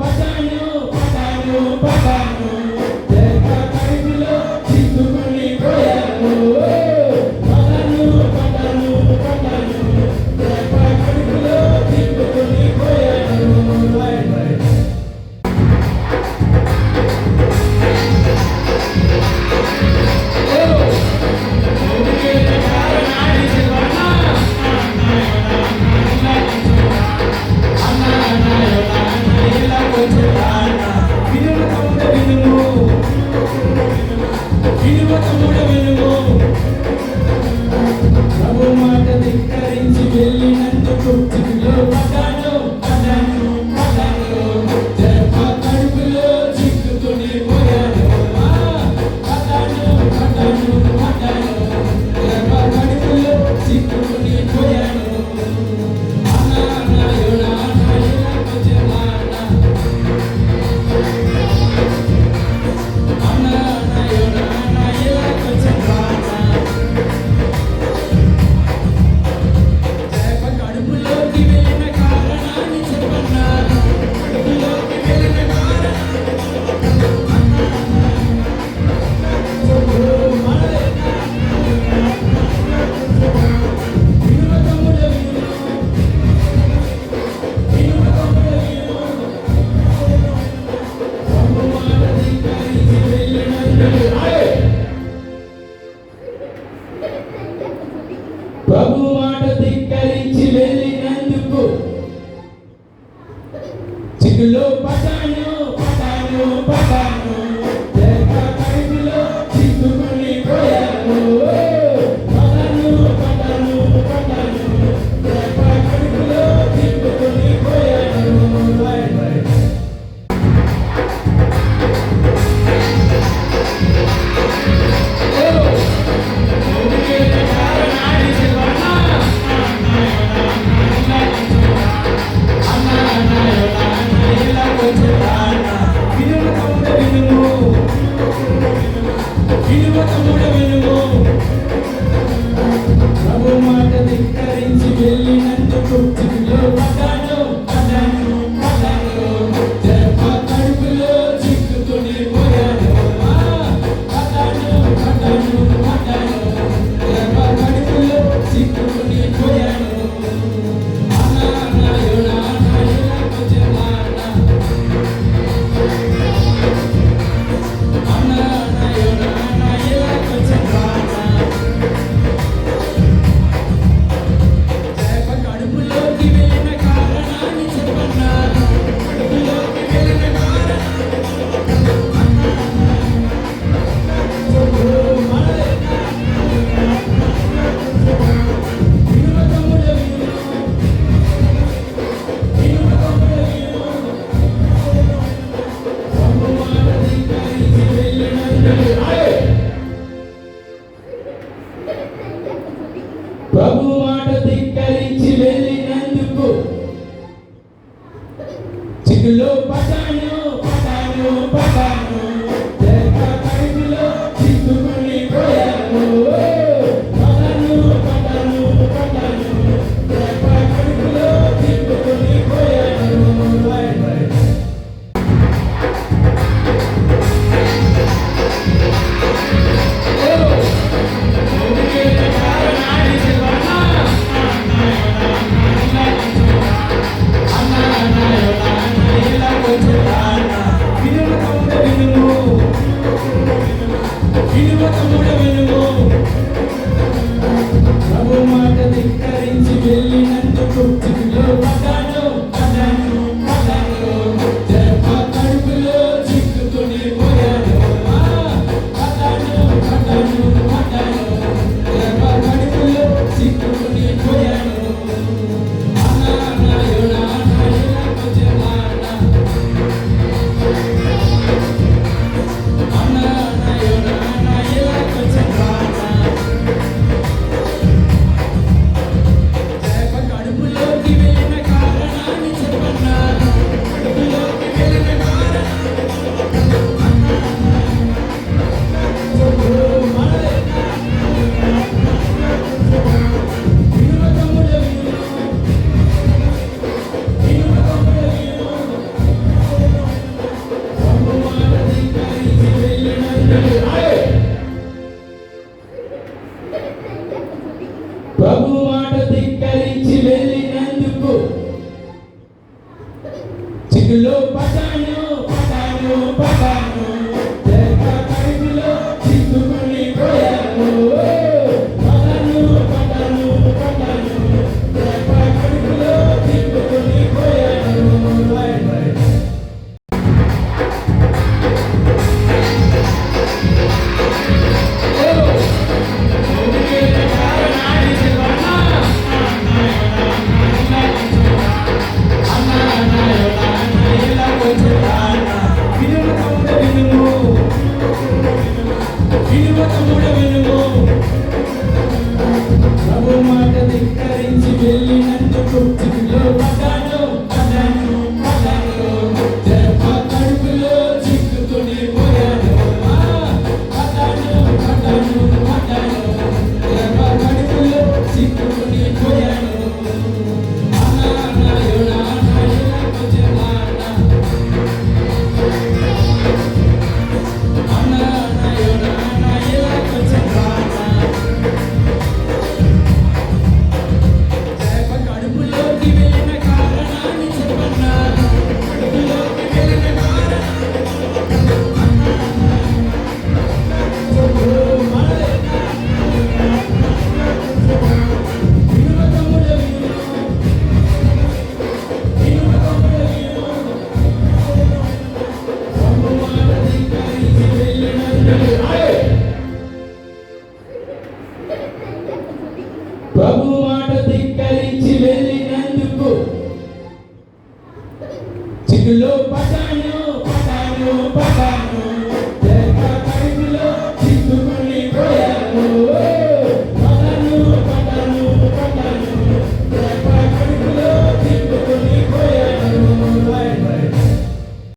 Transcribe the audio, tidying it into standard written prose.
పటాను పటాను పటాను తెగ కడుపులో చిక్కుకొని పోయాను. పటాను పటాను పటాను తెగ కడుపులో చిక్కుకొని పోయాను. ప్రభు మాట ధిక్కరించి వెళ్ళినందుకు చిక్కులో పడ్డాను పడ్డాను పడ్డాను తెప్ప కడుపులో చిక్కుకొని పోయాను. పడ్డాను పడ్డాను పడ్డాను తెప్ప కడుపులో చిక్కుకొని పోయాను. ప్రభు మాట ధిక్కరించి వెళ్ళినందుకు చిక్కులో పడ్డాను పడ్డాను పడ్డాను తెగ కడుపులో చిక్కుకొని పోయాను. పడ్డాను పడ్డాను పడ్డాను తెగ కడుపులో చిక్కుకొని పోయాను. ప్రభు మాట ధిక్కరించి వెళ్ళినందుకు చిక్కులో పడ్డాను పడ్డాను పడ్డాను తెప్ప కడుపులో చిక్కుకొని పోయాను. పడ్డాను పడ్డాను పడ్డాను తెప్ప కడుపులో చిక్కుకొని పోయాను. ప్రభు మాట ధిక్కరించి వెళ్ళినందుకు చిక్కులో పడ్డాను పడ్డాను పడ్డాను తెగ కడుపులో చిక్కుకొని పోయాను. పడ్డాను పడ్డాను పడ్డాను తెగ కడుపులో చిక్కుకొని పోయాను. అన్న పటాను